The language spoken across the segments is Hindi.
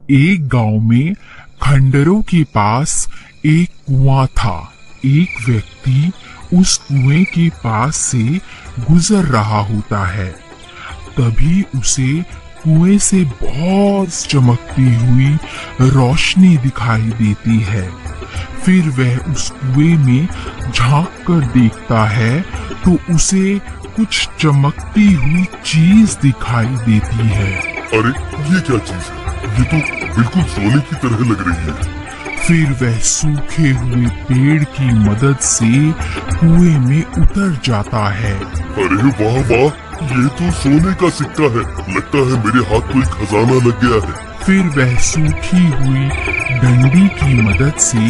एक गांव में खंडरों के पास एक कुआं था। एक व्यक्ति उस कुएं के पास से गुजर रहा होता है। तभी उसे कुएं से बहुत चमकती हुई रोशनी दिखाई देती है। फिर वह उस कुएं में झांक कर देखता है तो उसे कुछ चमकती हुई चीज दिखाई देती है। अरे ये क्या चीज है? ये तो बिल्कुल सोने की तरह लग रही है। फिर वह सूखे हुए पेड़ की मदद से कुएं में उतर जाता है। अरे वाह वाह, ये तो सोने का सिक्का है। लगता है मेरे हाथ कोई खजाना लग गया है। फिर वह सूखी हुई डंडी की मदद से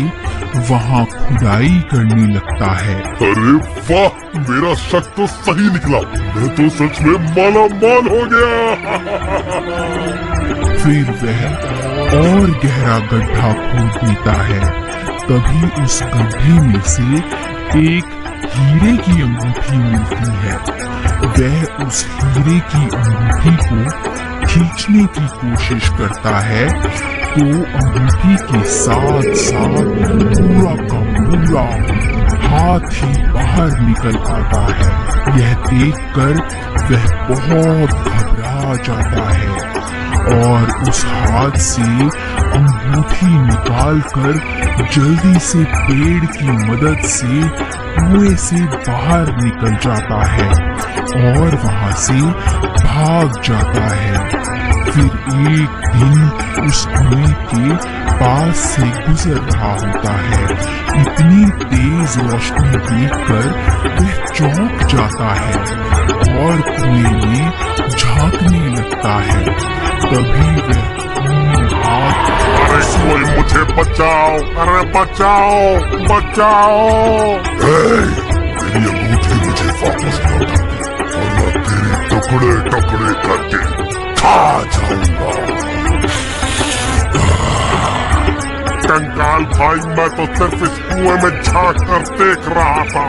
वहां खुदाई करने लगता है। अरे वाह, मेरा शक तो सही निकला। मैं तो सच में माला माल हो गया। फिर वह और गहरा गड्ढा खोद देता है। तभी उस गड्ढे में से एक हीरे की अंगूठी मिलती है। वह उस हीरे की अंगूठी को खींचने की कोशिश करता है तो अंगूठी के साथ साथ पूरा का पूरा हाथ ही बाहर निकल आता है। यह देखकर वह बहुत घबरा जाता है और उस हाथ से अंगूठी निकालकर जल्दी से पेड़ की मदद से कुएं से बाहर निकल जाता है और वहां से भाग जाता है। फिर एक दिन उस कुएं के पास से गुजर रहा होता है। इतनी तेज रोशनी देखकर वह चौंक जाता है और कुएं में झांकने लगता है। तभी वह हाथ, अरे कोई मुझे बचाओ, अरे बचाओ बचाओ। मेरी अंगूठी मुझे वापस लौटा दे और मैं तेरे टुकड़े टुकड़े करके खा जाऊंगा। कंकाल भाई, मैं तो सिर्फ इस कुएं में झांक कर देख रहा था।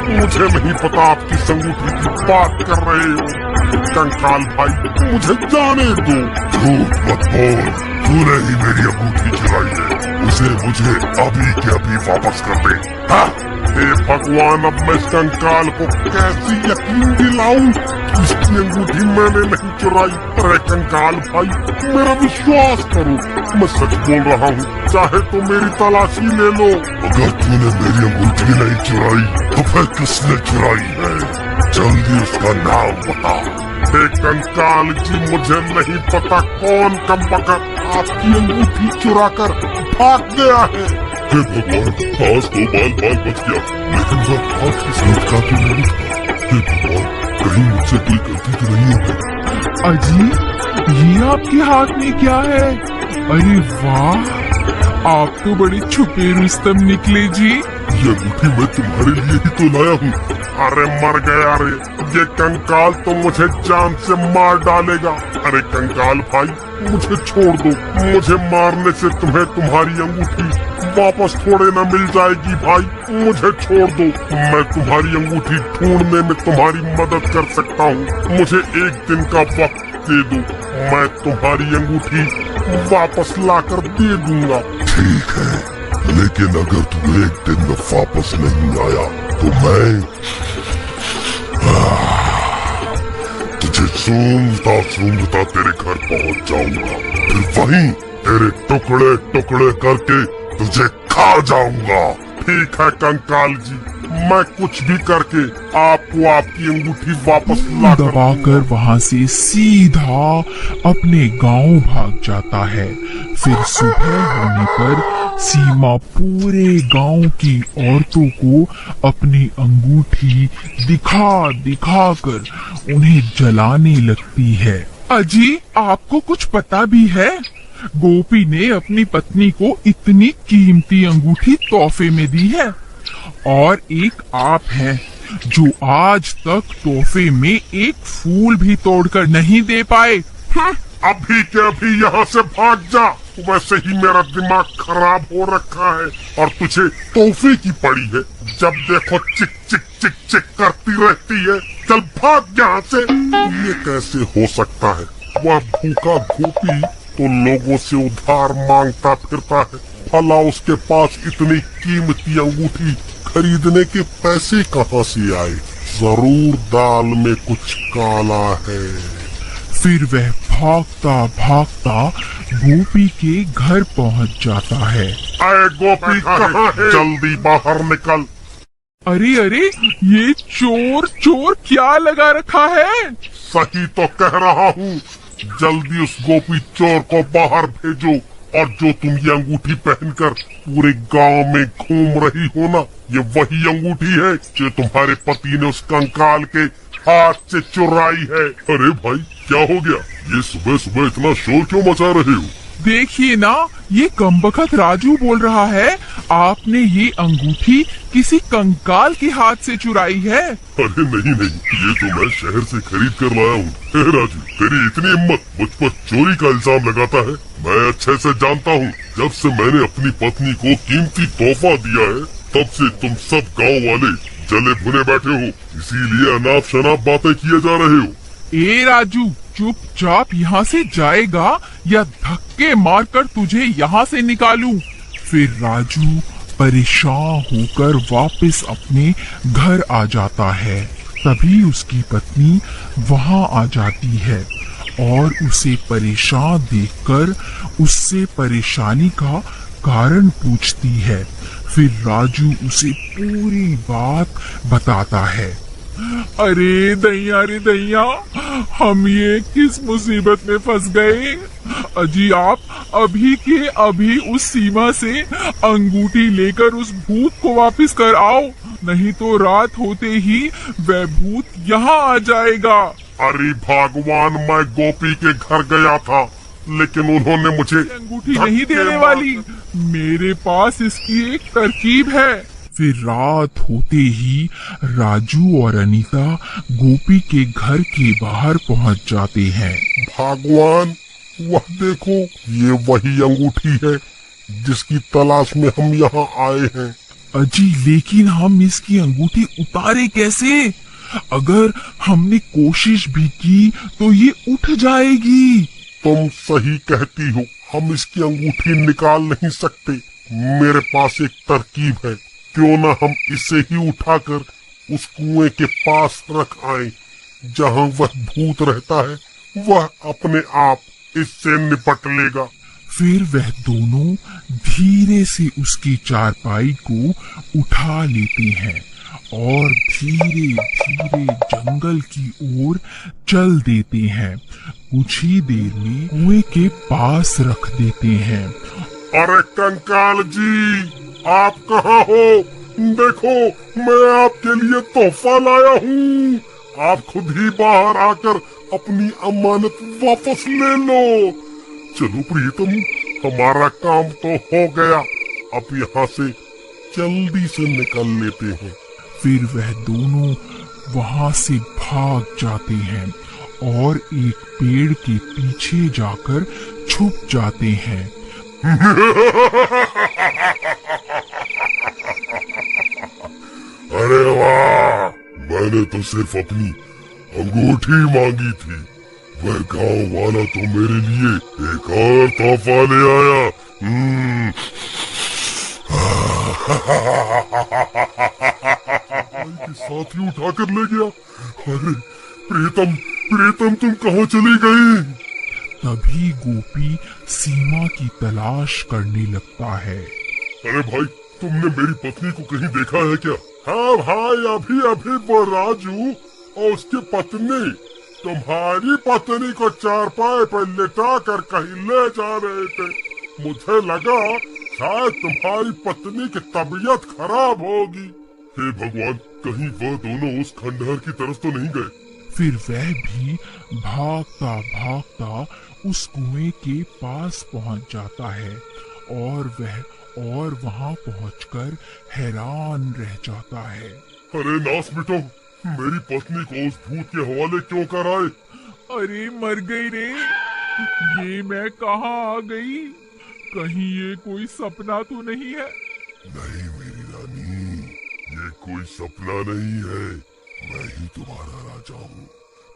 मुझे नहीं पता आपकी अंगूठी की बात कर रहे हो। कंकाल भाई, मुझे जाने दो। झूठ मत बोल, तूने ही मेरी अंगूठी चुराई है। उसे मुझे अभी के अभी वापस कर दे। हाँ? हे भगवान, अब मैं इस कंकाल को कैसे यकीन दिलाऊं कि इसकी अंगूठी मैंने नहीं चुराई। अरे कंकाल भाई, मेरा विश्वास करो, मैं सच बोल रहा हूँ। चाहे तो मेरी तलाशी ले लो। अगर तूने मेरी अंगूठी नहीं चुराई तो फिर किसने चुराई है? जल्दी उसका नाम बता। हे कंकाल जी, मुझे नहीं पता कौन कमबख्त आपकी अंगूठी चुरा कर भाग गया है। हे भगवान, आज तो बाल बाल बच गया, लेकिन वह हाथ की स्लेट का तो नहीं था। हे भगवान, कहीं मुझसे कोई गलती तो नहीं हो गई। अजी, ये आपके हाथ में क्या है? अरे वाह, आप तो बड़े छुपे रुस्तम निकले जी। ये अंगूठी मैं तुम्हारे लिए ही तो लाया हूँ। अरे मर गया रे, ये कंकाल तो मुझे जान से मार डालेगा। अरे कंकाल भाई, मुझे छोड़ दो। मुझे मारने से तुम्हें तुम्हारी अंगूठी वापस थोड़े न मिल जाएगी भाई। मुझे छोड़ दो, मैं तुम्हारी अंगूठी ढूंढने में तुम्हारी मदद कर सकता हूँ। मुझे एक दिन का वक्त दे दो, मैं तुम्हारी अंगूठी वापस लाकर दे दूंगा। ठीक है, लेकिन अगर तू एक दिन में वापस नहीं आया तो मैं तुझे सूंघता तेरे घर पहुंच जाऊंगा। फिर वहीं तेरे टुकड़े टुकड़े करके तुझे खा जाऊंगा। ठीक है कंकाल जी, मैं कुछ भी करके आपको आपकी अंगूठी वापस ला दबाकर वहां से सीधा अपने गांव भाग जाता है। फिर सुबह होने पर सीमा पूरे गांव की औरतों को अपनी अंगूठी दिखा दिखा कर उन्हें जलाने लगती है। अजी, आपको कुछ पता भी है? गोपी ने अपनी पत्नी को इतनी कीमती अंगूठी तोहफे में दी है और एक आप हैं जो आज तक तोहफे में एक फूल भी तोड़कर नहीं दे पाए। अभी के अभी यहाँ से भाग जा। वैसे ही मेरा दिमाग खराब हो रखा है और तुझे तोहफे की पड़ी है। जब देखो चिक चिक चिक चिक करती रहती है। चल भाग यहाँ से। ये कैसे हो सकता है? वह भूखा गोपी तो लोगों से उधार मांगता फिरता है। भला उसके पास इतनी कीमती अंगूठी खरीदने के पैसे कहाँ से आए? जरूर दाल में कुछ काला है। फिर वह भागता भागता गोपी के घर पहुंच जाता है। अरे गोपी कहाँ है? जल्दी बाहर निकल। अरे अरे, ये चोर चोर क्या लगा रखा है? सही तो कह रहा हूँ। जल्दी उस गोपी चोर को बाहर भेजो, और जो तुम ये अंगूठी पहनकर पूरे गांव में घूम रही हो ना, ये वही अंगूठी है जो तुम्हारे पति ने उस कंकाल के हाथ से चुराई है। अरे भाई क्या हो गया? ये सुबह सुबह इतना शोर क्यों मचा रहे हो? देखिए ना, ये कमबख्त राजू बोल रहा है आपने ये अंगूठी किसी कंकाल के हाथ से चुराई है। अरे नहीं नहीं, ये तो मैं शहर से खरीद कर लाया हूँ। राजू, तेरी इतनी हिम्मत, मुझ पर चोरी का इल्जाम लगाता है? मैं अच्छे से जानता हूँ, जब से मैंने अपनी पत्नी को कीमती तोहफा दिया है, तब से तुम सब गाँव वाले जले भुने बैठे हो। इसीलिए अनाप शनाप बातें किए जा रहे हो। ए राजू, चुपचाप यहाँ से जाएगा या धक्के मारकर तुझे यहाँ से निकालूं? फिर राजू परेशान होकर वापस अपने घर आ जाता है। तभी उसकी पत्नी वहाँ आ जाती है और उसे परेशान देखकर उससे परेशानी का कारण पूछती है। फिर राजू उसे पूरी बात बताता है। अरे दैया रे दैया, हम ये किस मुसीबत में फंस गए। अजी आप अभी के अभी उस सीमा से अंगूठी लेकर उस भूत को वापस कर आओ, नहीं तो रात होते ही वह भूत यहाँ आ जाएगा। अरे भगवान, मैं गोपी के घर गया था, लेकिन उन्होंने मुझे अंगूठी नहीं देने वाली। मेरे पास इसकी एक तरकीब है। फिर रात होते ही राजू और अनीता गोपी के घर के बाहर पहुंच जाते हैं। भगवान, वह देखो, ये वही अंगूठी है जिसकी तलाश में हम यहाँ आए हैं। अजी, लेकिन हम इसकी अंगूठी उतारे कैसे? अगर हमने कोशिश भी की तो ये उठ जाएगी। तुम सही कहती हो, हम इसकी अंगूठी निकाल नहीं सकते। मेरे पास एक तरकीब है। क्यों ना हम इसे ही उठाकर उस कुएं के पास रख आए, जहाँ वह भूत रहता है। वह अपने आप इससे निपट लेगा। फिर वह दोनों धीरे से उसकी चारपाई को उठा लेते हैं और धीरे धीरे जंगल की ओर चल देते हैं। कुछ ही देर में कुएं के पास रख देते हैं। अरे कंकाल जी, आप कहाँ हो? देखो, मैं आपके लिए तोहफा लाया हूँ। आप खुद ही बाहर आकर अपनी अमानत वापस ले लो। चलो प्रीतम, हमारा काम तो हो गया। अब यहाँ से जल्दी से निकल लेते हैं। फिर वह दोनों वहाँ से भाग जाते हैं और एक पेड़ के पीछे जाकर छुप जाते हैं। अरे वाह, मैंने तो सिर्फ अपनी अंगूठी मांगी थी। वह गांव वाला तो मेरे लिए एक और तोहफा ले आया। के साथ ही उठाकर ले गया। अरे प्रीतम, प्रीतम तुम कहाँ चली गई? तभी गोपी सीमा की तलाश करने लगता है। अरे भाई, तुमने मेरी पत्नी को कहीं देखा है क्या? हाँ भाई, अभी अभी वो राजू और उसकी पत्नी तुम्हारी पत्नी को चारपाई पर लिटा कर कहीं ले जा रहे थे। मुझे लगा शायद तुम्हारी पत्नी की तबीयत खराब होगी। हे भगवान, कहीं वह दोनों उस खंडहर की तरफ तो नहीं गए? फिर वह भी भागता भागता उस कुएं के पास पहुंच जाता है और वहां पहुंचकर हैरान रह जाता है। अरे नास बेटो, मेरी पत्नी को उस भूत के हवाले क्यों कराए? अरे मर गई रे, ये मैं कहाँ आ गई? कहीं ये कोई सपना तो नहीं है? नहीं मेरी रानी, ये कोई सपना नहीं है। मैं ही तुम्हारा राजा हूँ,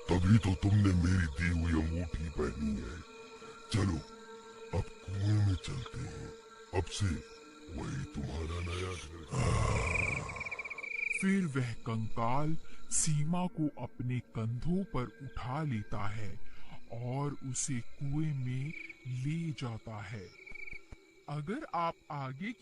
तभी तो तुमने मेरी दी हुई अंगूठी पहनी है। चलो चलते हैं, अब से वही तुम्हारा नया घर है। फिर वह कंकाल सीमा को अपने कंधों पर उठा लेता है और उसे कुएं में ले जाता है। अगर आप आगे की